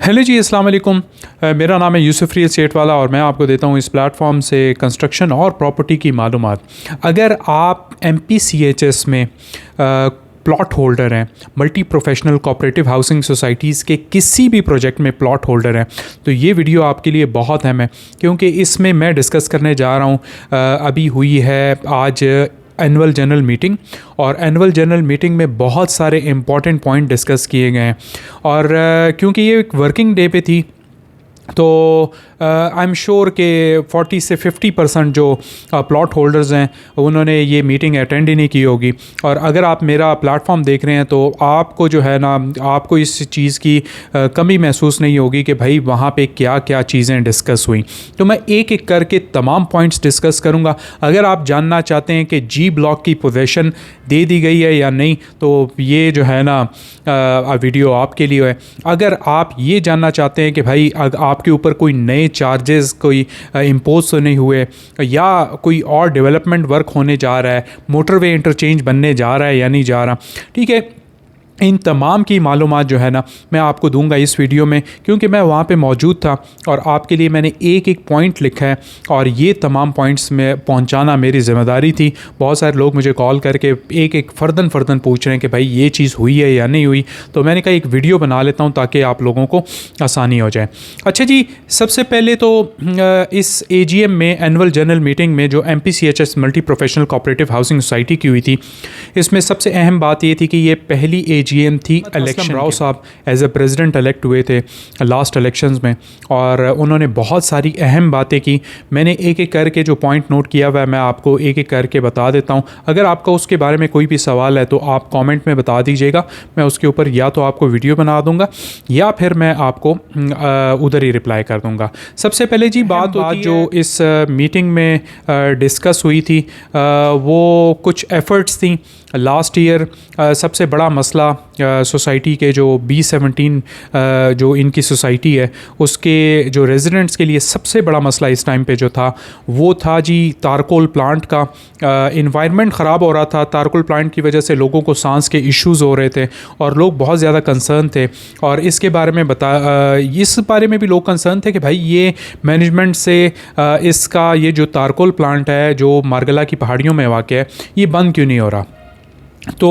Hello जी, अस्सलाम वालेकुम। मेरा नाम है यूसुफ रियल एस्टेट वाला और मैं आपको देता हूँ इस प्लेटफॉर्म से कंस्ट्रक्शन और प्रॉपर्टी की मालूमात। अगर आप MPCHS में प्लॉट होल्डर हैं, multi professional cooperative housing societies के किसी भी प्रोजेक्ट में प्लॉट होल्डर हैं, तो ये वीडियो आपके लिए बहुत अहम है, क्योंकि इसमें मैं डिस्कस करने जा रहा हूँ। अभी हुई है आज एनुअल जनरल मीटिंग, और एनुअल जनरल मीटिंग में बहुत सारे इम्पॉर्टेंट पॉइंट डिस्कस किए गए हैं। और क्योंकि ये एक वर्किंग डे पे थी, तो आई एम श्योर कि 40 से 50% जो प्लॉट होल्डर्स हैं उन्होंने ये मीटिंग अटेंड ही नहीं की होगी। और अगर आप मेरा प्लेटफॉर्म देख रहे हैं तो आपको जो है ना, आपको इस चीज़ की कमी महसूस नहीं होगी कि भाई वहाँ पे क्या क्या चीज़ें डिस्कस हुई। तो मैं एक एक करके तमाम पॉइंट्स डिस्कस करूँगा। अगर आप जानना चाहते हैं कि जी ब्लॉक की पोजीशन दे दी गई है या नहीं, तो ये जो है ना वीडियो आपके लिए है। अगर आप ये जानना चाहते हैं कि भाई आपके ऊपर कोई नए चार्जेस कोई इम्पोज तो नहीं हुए, या कोई और डेवलपमेंट वर्क होने जा रहा है, मोटरवे इंटरचेंज बनने जा रहा है या नहीं जा रहा, ठीक है, इन तमाम की मालूमात जो है ना मैं आपको दूंगा इस वीडियो में, क्योंकि मैं वहाँ पे मौजूद था और आपके लिए मैंने एक एक पॉइंट लिखा है और ये तमाम पॉइंट्स में पहुँचाना मेरी ज़िम्मेदारी थी। बहुत सारे लोग मुझे कॉल करके एक एक फ़र्दन पूछ रहे हैं कि भाई ये चीज़ हुई है या नहीं हुई, तो मैंने कहा एक वीडियो बना लेता हूँ ताकि आप लोगों को आसानी हो जाए। अच्छा जी, सबसे पहले तो इस AGM में एनुअल जनरल मीटिंग में जो MPCHS multi professional cooperative housing society की हुई थी, इसमें सबसे अहम बात ये थी कि ये पहली AGM थी इलेक्शन। राव साहब एज ए प्रेसिडेंट इलेक्ट हुए थे लास्ट इलेक्शंस में, और उन्होंने बहुत सारी अहम बातें की। मैंने एक एक करके जो पॉइंट नोट किया हुआ है मैं आपको एक एक करके बता देता हूँ। अगर आपका उसके बारे में कोई भी सवाल है तो आप कमेंट में बता दीजिएगा, मैं उसके ऊपर या तो आपको वीडियो बना दूंगा या फिर मैं आपको उधर ही रिप्लाई कर दूंगा। सबसे पहले जी बात जो इस मीटिंग में डिस्कस हुई थी वो कुछ एफ़र्ट्स थी लास्ट ईयर। सबसे बड़ा मसला सोसाइटी के जो B17 जो इनकी सोसाइटी है उसके जो रेजिडेंट्स के लिए सबसे बड़ा मसला इस टाइम पे जो था वो था जी तारकोल प्लांट का। इन्वायरमेंट ख़राब हो रहा था, तारकोल प्लांट की वजह से लोगों को सांस के इश्यूज़ हो रहे थे और लोग बहुत ज़्यादा कंसर्न थे। और इसके बारे में इस बारे में भी लोग कंसर्न थे कि भाई ये मैनेजमेंट से इसका ये जो तारकोल प्लांट है जो मारगला की पहाड़ियों में वाक़ है, ये बंद क्यों नहीं हो रहा। तो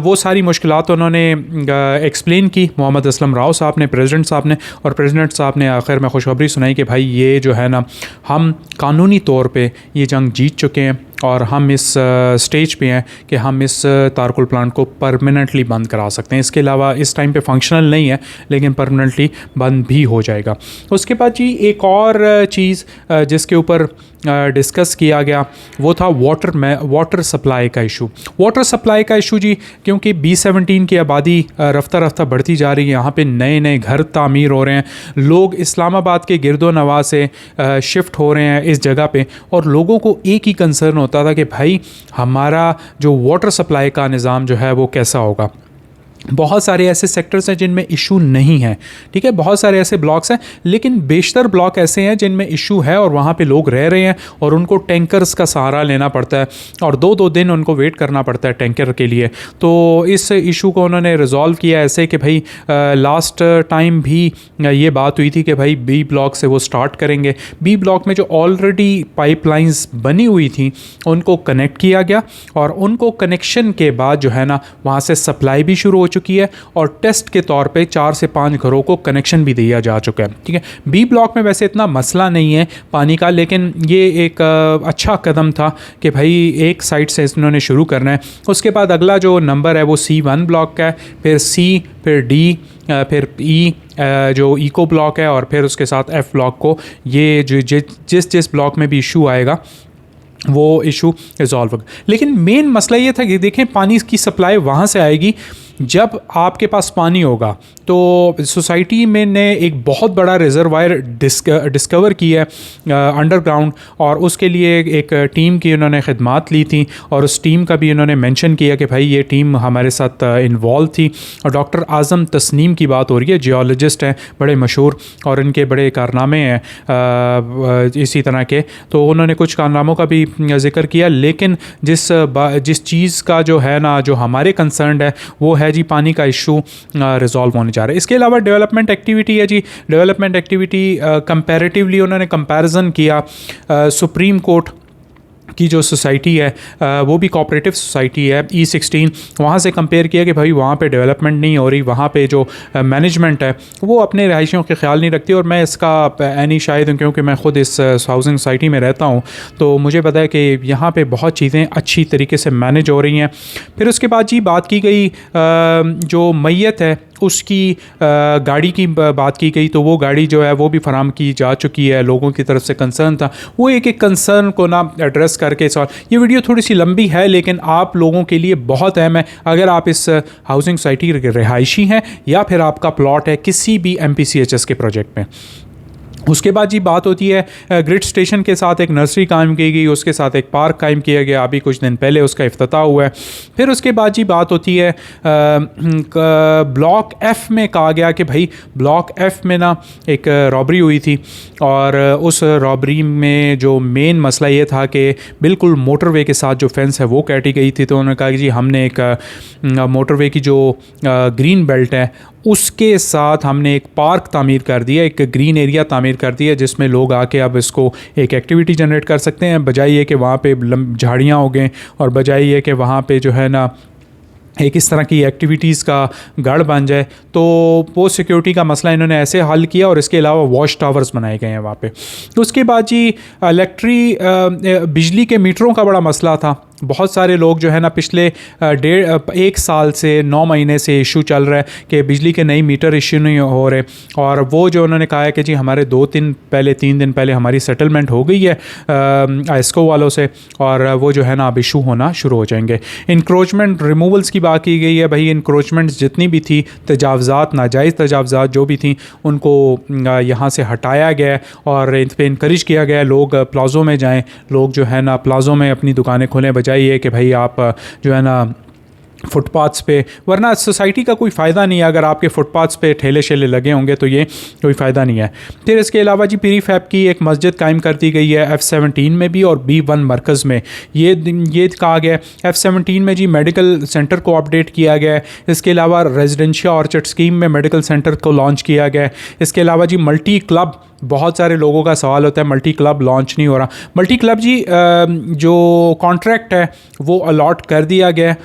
वो सारी मुश्किलात उन्होंने एक्सप्लेन की मोहम्मद असलम राव साहब ने, प्रेसिडेंट साहब ने, और प्रेसिडेंट साहब ने आखिर में खुशखबरी सुनाई कि भाई ये जो है ना, हम कानूनी तौर पे ये जंग जीत चुके हैं और हम इस स्टेज पे हैं कि हम इस तारकोल प्लांट को परमानेंटली बंद करा सकते हैं। इसके अलावा इस टाइम पे फंक्शनल नहीं है लेकिन परमानेंटली बंद भी हो जाएगा। उसके बाद जी एक और चीज़ जिसके ऊपर डिस्कस किया गया वो था वाटर सप्लाई का इशू। वाटर सप्लाई का इशू जी, क्योंकि B17 की आबादी रफ्ता रफ्ता बढ़ती जा रही है, यहाँ पे नए नए घर तामीर हो रहे हैं, लोग इस्लामाबाद के गिरदो नवा से शिफ्ट हो रहे हैं इस जगह पे, और लोगों को एक ही कंसर्न होता था कि भाई हमारा जो वाटर सप्लाई का निज़ाम जो है वो कैसा होगा। बहुत सारे ऐसे सेक्टर्स हैं जिनमें इशू नहीं है, ठीक है, बहुत सारे ऐसे ब्लॉक्स हैं, लेकिन बेशतर ब्लॉक ऐसे हैं जिनमें इशू है और वहाँ पे लोग रह रहे हैं और उनको टैंकर्स का सहारा लेना पड़ता है और दो दिन उनको वेट करना पड़ता है टैंकर के लिए। तो इस इशू को उन्होंने रिजॉल्व किया ऐसे कि भाई लास्ट टाइम भी ये बात हुई थी कि भाई B ब्लॉक से वो स्टार्ट करेंगे। B ब्लॉक में जो ऑलरेडी पाइपलाइंस बनी हुई थी उनको कनेक्ट किया गया और उनको कनेक्शन के बाद जो है ना वहाँ से सप्लाई भी शुरू हो चुकी है और टेस्ट के तौर पे 4 से 5 घरों को कनेक्शन भी दिया जा चुका है, ठीक है। B ब्लॉक में वैसे इतना मसला नहीं है पानी का, लेकिन ये एक अच्छा कदम था कि भाई एक साइड से इन्होंने शुरू करना है। उसके बाद अगला जो नंबर है वो C1 ब्लॉक का है, फिर C, फिर D, फिर E जो इको ब्लॉक है, और फिर उसके साथ F ब्लॉक को, ये जो जिस ब्लॉक में भी इशू आएगा वो इशू रिजॉल्व होगा। लेकिन मेन मसला ये था कि देखें पानी की सप्लाई वहाँ से आएगी जब आपके पास पानी होगा। तो सोसाइटी में ने एक बहुत बड़ा रिजर्वायर डिस्कवर किया है अंडरग्राउंड, और उसके लिए एक टीम की उन्होंने खिदमात ली थी और उस टीम का भी उन्होंने मेंशन किया कि भाई ये टीम हमारे साथ इन्वॉल्व थी। और डॉक्टर आज़म तस्नीम की बात हो रही है, जियोलॉजिस्ट हैं बड़े मशहूर और इनके बड़े कारनामे हैं इसी तरह के, तो उन्होंने कुछ कारनामों का भी जिक्र किया। लेकिन जिस चीज़ का जो है ना, जो हमारे कंसर्न है वो है जी पानी का इशू रिजॉल्व होने जा रहा है। इसके अलावा डेवलपमेंट एक्टिविटी है जी, डेवलपमेंट एक्टिविटी कंपैरेटिवली उन्होंने कंपैरिजन किया सुप्रीम कोर्ट की जो सोसाइटी है वो भी कोऑपरेटिव सोसाइटी है E16, वहाँ से कंपेयर किया कि भाई वहाँ पे डेवलपमेंट नहीं हो रही, वहाँ पे जो मैनेजमेंट है वो अपने रहायशियों के ख्याल नहीं रखती। और मैं इसका एनी शायद हूँ क्योंकि मैं ख़ुद इस हाउसिंग सोसाइटी में रहता हूँ, तो मुझे पता है कि यहाँ पे बहुत चीज़ें अच्छी तरीके से मैनेज हो रही हैं। फिर उसके बाद जी बात की गई जो मैयत है उसकी गाड़ी की बात की गई, तो वो गाड़ी जो है वो भी फराम की जा चुकी है। लोगों की तरफ से कंसर्न था, वो एक एक कंसर्न को ना एड्रेस करके सॉल्व। ये वीडियो थोड़ी सी लंबी है लेकिन आप लोगों के लिए बहुत अहम है। अगर आप इस हाउसिंग सोसाइटी के रिहायशी हैं या फिर आपका प्लॉट है किसी भी MPCHS के प्रोजेक्ट में। उसके बाद जी बात होती है ग्रिड स्टेशन के साथ एक नर्सरी कायम की गई, उसके साथ एक पार्क कायम किया गया, अभी कुछ दिन पहले उसका इफ्तिताह हुआ है। फिर उसके बाद जी बात होती है ब्लॉक F में कहा गया कि भाई ब्लॉक F में ना एक रॉबरी हुई थी और उस रॉबरी में जो मेन मसला ये था कि बिल्कुल मोटरवे के साथ जो फेंस है वो काटी गई थी। तो उन्होंने कहा कि जी हमने एक मोटरवे की जो ग्रीन बेल्ट है उसके साथ हमने एक पार्क तामीर कर दिया, एक ग्रीन एरिया तामीर कर दिया जिसमें लोग आके अब इसको एक एक्टिविटी जनरेट कर सकते हैं, बजाय ये कि वहाँ पे झाड़ियाँ हो गए और बजाय ये कि वहाँ पे जो है ना एक इस तरह की एक्टिविटीज़ का गढ़ बन जाए। तो वो सिक्योरिटी का मसला इन्होंने ऐसे हल किया और इसके अलावा वॉच टावर्स बनाए गए हैं वहाँ पे। तो उसके बाद जी बिजली के मीटरों का बड़ा मसला था। बहुत सारे लोग जो है ना पिछले 1 साल से 9 महीने से इशू चल रहा है कि बिजली के नई मीटर इशू नहीं हो रहे, और वो जो उन्होंने कहा है कि जी हमारे 3 दिन पहले हमारी सेटलमेंट हो गई है आइस्को वालों से और वो जो है ना अब इशू होना शुरू हो जाएंगे। इंक्रोचमेंट रिमूवल्स की बात की गई है। भाई इंक्रोचमेंट्स जितनी भी थी, तजावज़ात, नाजायज़ तजावज़ात जो भी थी उनको यहाँ से हटाया गया और इन पर इंकरेज किया गया लोग प्लाज़ो में जाएँ, लोग जो है ना प्लाज़ो में अपनी दुकानें खोलें, चाहिए कि भाई आप जो है ना फुटपाथ्स पे, वरना सोसाइटी का कोई फ़ायदा नहीं है अगर आपके फुटपाथ्स पे ठेले शेले लगे होंगे तो ये कोई फ़ायदा नहीं है। फिर इसके अलावा जी प्रीफैब की एक मस्जिद कायम कर दी गई है F17 में भी और B1 मरकज़ में। ये कहा गया है F17 में जी मेडिकल सेंटर को अपडेट किया गया है। इसके अलावा रेजिडेंशियल ऑर्चर्ड स्कीम में मेडिकल सेंटर को लॉन्च किया गया है। इसके अलावा जी मल्टी क्लब, बहुत सारे लोगों का सवाल होता है मल्टी क्लब लॉन्च नहीं हो रहा। मल्टी क्लब जी जो कॉन्ट्रैक्ट है वो अलॉट कर दिया गया,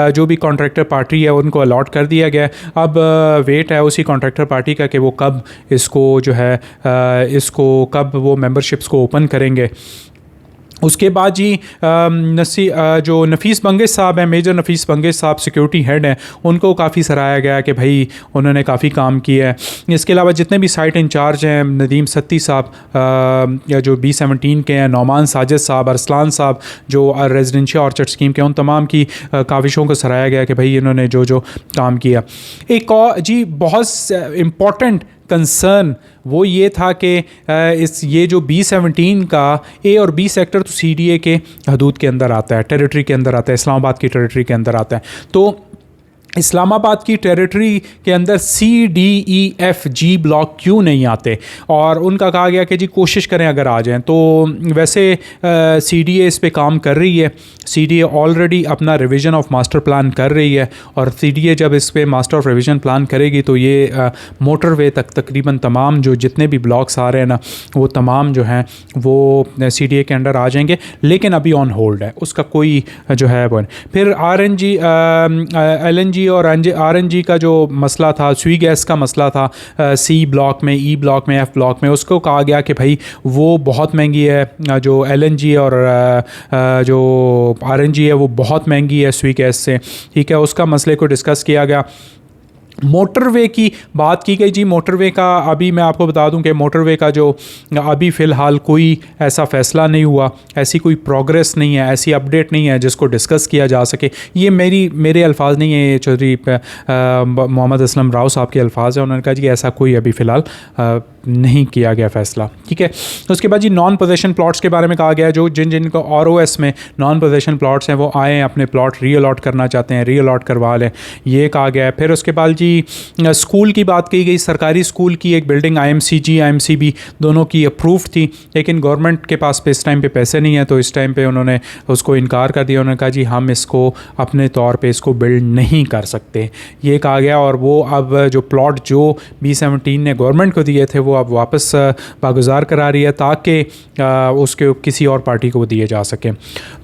जो भी कॉन्ट्रैक्टर पार्टी है उनको अलॉट कर दिया गया। अब वेट है उसी कॉन्ट्रैक्टर पार्टी का कि वो कब इसको जो है इसको कब वो मेंबरशिप्स को ओपन करेंगे। उसके बाद जी जो नफ़ीस बंगेश साहब हैं, मेजर नफ़ीस बंगेश साहब सिक्योरिटी हेड हैं, उनको काफ़ी सराहा गया कि भाई उन्होंने काफ़ी काम किया है। इसके अलावा जितने भी साइट इंचार्ज हैं, नदीम सत्ती साहब या जो B17 के हैं, नौमान साजिद साहब, अरसलान साहब जो रेजिडेंशियल ऑर्चर्ड स्कीम के, उन तमाम की काविशों को सराहा गया कि भाई इन्होंने जो जो काम किया। एक और जी बहुत इम्पॉर्टेंट कंसर्न वो ये था कि ये जो B17 का A और B सेक्टर तो CDA के हदूद के अंदर आता है, टेरिटरी के अंदर आता है, इस्लामाबाद की टेरिटरी के अंदर आता है। तो इस्लामाबाद की टेरिटरी के अंदर C, D, E, F, G block क्यों नहीं आते, और उनका कहा गया कि जी कोशिश करें अगर आ जाएं। तो वैसे CDA इस पे काम कर रही है, CDA ऑलरेडी अपना रिवीजन ऑफ मास्टर प्लान कर रही है, और CDA जब इस पे मास्टर ऑफ रिवीजन प्लान करेगी तो ये मोटरवे तक तकरीबन तमाम जो जितने भी ब्लॉक्स आ रहे हैं ना वो तमाम जो हैं वो CDA के अंडर आ जाएंगे, लेकिन अभी ऑन होल्ड है, उसका कोई जो है वो। फिर RNG, LNG और RNG का जो मसला था, स्वी गैस का मसला था C ब्लॉक में, E ब्लॉक में, F ब्लॉक में, उसको कहा गया कि भाई वो बहुत महंगी है। जो LNG और जो RNG है वो बहुत महंगी है स्वी गैस से, ठीक है। उसका मसले को डिस्कस किया गया। मोटरवे की बात की गई जी। मोटरवे का अभी मैं आपको बता दूं कि मोटरवे का जो अभी फ़िलहाल कोई ऐसा फ़ैसला नहीं हुआ, ऐसी कोई प्रोग्रेस नहीं है, ऐसी अपडेट नहीं है जिसको डिस्कस किया जा सके। ये मेरे अल्फाज नहीं है, ये चौधरी मोहम्मद असलम राव साहब के अल्फाज हैं। उन्होंने कहा जी ऐसा कोई अभी फ़िलहाल नहीं किया गया फ़ैसला, ठीक है। उसके बाद जी नॉन पोजेशन प्लॉट्स के बारे में कहा गया, जो जिन को ROS में नॉन पोजेशन प्लॉट्स हैं वो आएँ अपने प्लॉट री अलॉट करना चाहते हैं, री अलॉट करवा लें, ये कहा गया है। फिर उसके बाद जी जी स्कूल की बात की गई, सरकारी स्कूल की एक बिल्डिंग IMCG IMCB दोनों की अप्रूव्ड थी, लेकिन गवर्नमेंट के पास इस टाइम पे पैसे नहीं है, तो इस टाइम पे उन्होंने उसको इनकार कर दिया। उन्होंने कहा जी हम इसको अपने तौर पे इसको बिल्ड नहीं कर सकते, ये कहा गया। और वो अब जो प्लॉट जो B17 ने गवर्नमेंट को दिए थे वो अब वापस बागुजार करा रही है ताकि उसके किसी और पार्टी को दिए जा सकें।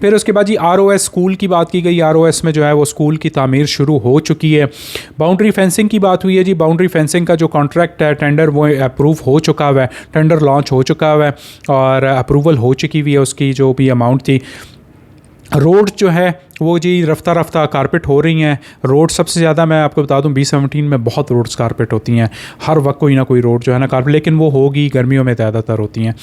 फिर उसके बाद जी ROS स्कूल की बात की गई। ROS में जो है वो स्कूल की तामीर शुरू हो चुकी है। बाउंड्री फेंसिंग की बात हुई है जी। बाउंड्री फेंसिंग का जो कॉन्ट्रैक्ट है, टेंडर, वो अप्रूव हो चुका हुआ है, टेंडर लॉन्च हो चुका हुआ है और अप्रूवल हो चुकी हुई है उसकी जो भी अमाउंट थी। रोड जो है वो जी रफ्ता रफ्ता कारपेट हो रही हैं। रोड सबसे ज़्यादा मैं आपको बता दूं B17 में बहुत रोड्स कारपेट होती हैं, हर वक्त कोई ना कोई रोड जो है ना कारपेट, लेकिन वो होगी गर्मियों में ज़्यादातर होती हैं।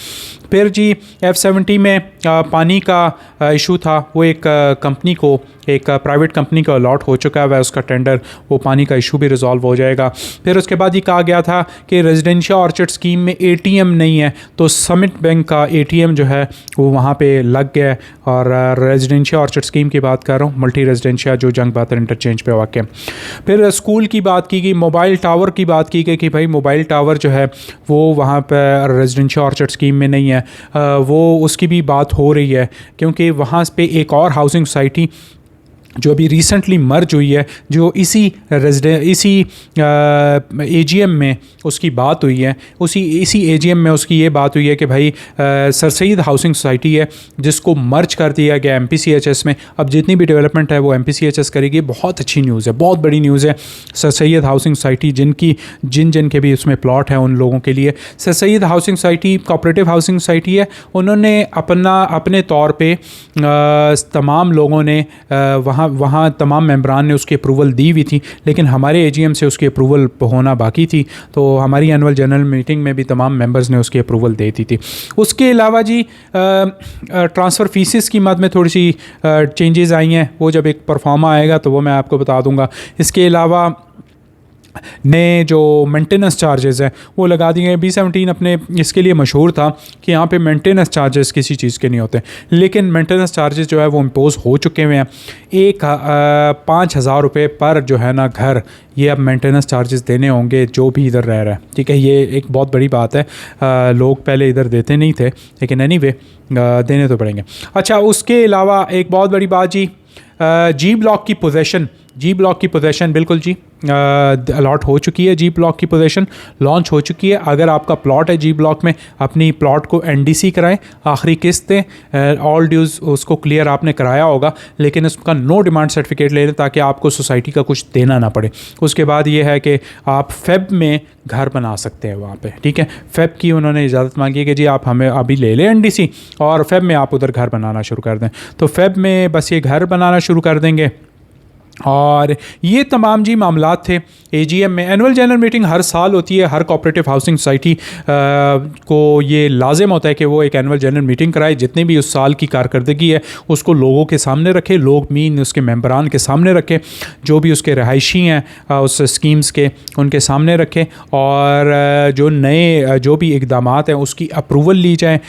फिर जी F70 में पानी का इशू था, वो एक कंपनी को, एक प्राइवेट कंपनी को अलॉट हो चुका है उसका टेंडर, वो पानी का इशू भी रिजॉल्व हो जाएगा। फिर उसके बाद ये कहा गया था कि रेजिडेंशियल ऑर्चर्ड स्कीम में ATM नहीं है, तो समिट बैंक का ATM जो है वो वहाँ पे लग गया। और रेजिडेंशियल ऑर्चर्ड स्कीम की बात कर रहा हूँ, मल्टी रेजिडेंशियल जो जंग बहादुर इंटरचेंज पे वाक़ है। फिर स्कूल की बात की गई, मोबाइल टावर की बात की गई कि भाई मोबाइल टावर जो है वो वहाँ पर रेजिडेंशियल ऑर्चर्ड स्कीम में नहीं है, वो उसकी भी बात हो रही है, क्योंकि वहाँ पे एक और हाउसिंग सोसाइटी जो अभी रिसेंटली मर्ज हुई है, जो इसी AGM में उसकी बात हुई है, इसी AGM में उसकी ये बात हुई है कि भाई सर सैयद हाउसिंग सोसाइटी है जिसको मर्ज कर दिया गया MPCHS में। अब जितनी भी डेवलपमेंट है वो MPCHS करेगी। बहुत अच्छी न्यूज़ है, बहुत बड़ी न्यूज़ है सर सैयद हाउसिंग सोसाइटी, जिन के भी उसमें प्लॉट है उन लोगों के लिए। Sir Syed housing society cooperative housing society है, उन्होंने अपने तौर पर तमाम लोगों ने वहाँ तमाम मेंबरान ने उसकी अप्रूवल दी हुई थी, लेकिन हमारे AGM से उसकी अप्रूवल होना बाकी थी, तो हमारी एनुअल जनरल मीटिंग में भी तमाम मेंबर्स ने उसकी अप्रूवल दे दी थी। उसके अलावा जी ट्रांसफ़र फीसिस की मद में थोड़ी सी चेंजेस आई हैं, वो जब एक परफॉर्मा आएगा तो वो मैं आपको बता दूंगा। इसके अलावा ने जो मेंटेनेंस चार्जेस हैं वो लगा दिए हैं। B17 अपने इसके लिए मशहूर था कि यहाँ पे मेंटेनेंस चार्जेस किसी चीज़ के नहीं होते, लेकिन मेंटेनेंस चार्जेस जो है वो इम्पोज हो चुके हुए हैं। 5,000 रुपये पर जो है ना घर, ये अब मेंटेनेंस चार्जेस देने होंगे जो भी इधर रह रहा है, ठीक है। ये एक बहुत बड़ी बात है, लोग पहले इधर देते नहीं थे, लेकिन एनीवे देने तो पड़ेंगे। अच्छा, उसके अलावा एक बहुत बड़ी बात जी, G ब्लॉक की पोजीशन बिल्कुल जी अलॉट हो चुकी है। G ब्लॉक की पोजीशन लॉन्च हो चुकी है। अगर आपका प्लॉट है G ब्लॉक में, अपनी प्लॉट को NDC कराएं, आखिरी किस्त दें, ऑल ड्यूज़ उसको क्लियर आपने कराया होगा, लेकिन उसका नो डिमांड सर्टिफिकेट ले लें ताकि आपको सोसाइटी का कुछ देना ना पड़े। उसके बाद ये है कि आप फेब में घर बना सकते हैं वहाँ पे, ठीक है। फेब की उन्होंने इजाज़त मांगी है कि जी आप हमें अभी ले लें NDC और फेब में आप उधर घर बनाना शुरू कर दें, तो फेब में बस ये घर बनाना शुरू कर देंगे। और ये तमाम जी मामलात थे AGM में। एनुअल जनरल मीटिंग हर साल होती है, हर कोऑपरेटिव हाउसिंग सोसाइटी को ये लाजिम होता है कि वो एक एनुअल जनरल मीटिंग कराए, जितने भी उस साल की कारकर्दगी है उसको लोगों के सामने रखे, लोग मीन उसके मेंबरान के सामने रखे, जो भी उसके रहायशी हैं उस स्कीम्स के उनके सामने रखे, और जो नए जो भी इक़दामात हैं उसकी अप्रूवल ली जाए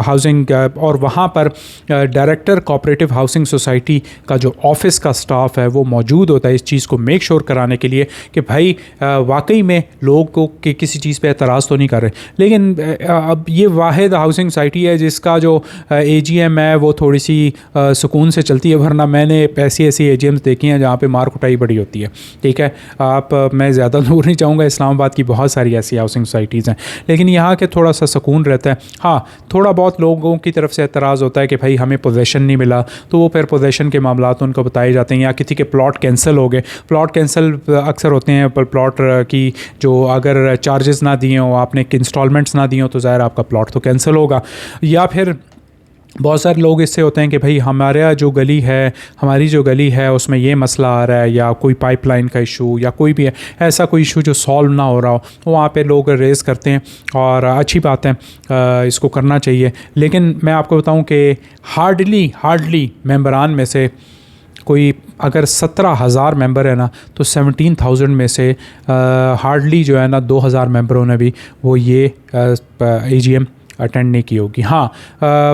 हाउसिंग। और वहाँ पर डायरेक्टर कोऑपरेटिव हाउसिंग सोसाइटी का जो ऑफिस का स्टाफ है वो मौजूद होता है इस चीज़ को मेक श्योर कराने के लिए कि भाई वाकई में लोग को कि किसी चीज़ पे एतराज़ तो नहीं कर रहे। लेकिन अब ये वाहिद हाउसिंग सोसाइटी है जिसका जो AGM है वो थोड़ी सी सुकून से चलती है, वरना मैंने ऐसी AGMs देखी हैं जहाँ पे मार कुटाई बड़ी होती है, ठीक है। मैं ज़्यादा दूर नहीं चाहूँगा, इस्लामाबाद की बहुत सारी ऐसी हाउसिंग सोसाइटीज़ हैं, लेकिन यहाँ के थोड़ा सा सुकून रहता है। हाँ, थोड़ा बहुत लोगों की तरफ से एतराज़ होता है कि भाई हमें पोजेसन नहीं मिला, तो वो फिर पोजेसन के मामला उनको बताए जाते हैं, या किसी के प्लॉट कैंसिल हो गए। प्लॉट कैंसिल अक्सर होते हैं पर प्लॉट की जो अगर चार्जेस ना दिए हो, आपने इंस्टॉलमेंट्स ना दिए हो, तो ज़ाहिर आपका प्लॉट तो कैंसिल होगा। या फिर बहुत सारे लोग इससे होते हैं कि भाई हमारी जो गली है उसमें ये मसला आ रहा है, या कोई पाइपलाइन का इशू, या कोई भी है ऐसा कोई इशू जो सॉल्व ना हो रहा हो, वहाँ पे लोग रेज़ करते हैं, और अच्छी बात है, इसको करना चाहिए। लेकिन मैं आपको बताऊँ कि हार्डली मेंबरान में से कोई अगर 17,000 मेंबर है ना, तो 17,000 में से हार्डली जो है ना 2,000 मेंबरों ने भी वो ये AGM अटेंड नहीं की होगी। हाँ,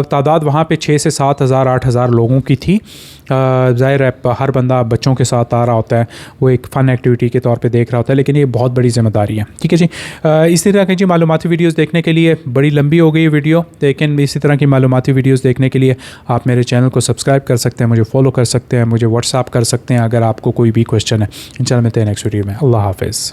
तादाद वहाँ पे 6 से 7 हज़ार 8 हज़ार लोगों की थी। ज़ाहिर है हर बंदा बच्चों के साथ आ रहा होता है, वो एक फ़न एक्टिविटी के तौर पे देख रहा होता है, लेकिन ये बहुत बड़ी ज़िम्मेदारी है। ठीक है जी। इसी तरह की जी मालूमाती वीडियोस देखने के लिए, बड़ी लंबी हो गई वीडियो, लेकिन इसी तरह की मालूमाती वीडियोस देखने के लिए आप मेरे चैनल को सब्सक्राइब कर सकते हैं, मुझे फॉलो कर सकते हैं, मुझे व्हाट्सअप कर सकते हैं अगर आपको कोई भी क्वेश्चन है। इंशाल्लाह मिलते हैं नेक्स्ट वीडियो में। अल्लाह हाफ़िज़।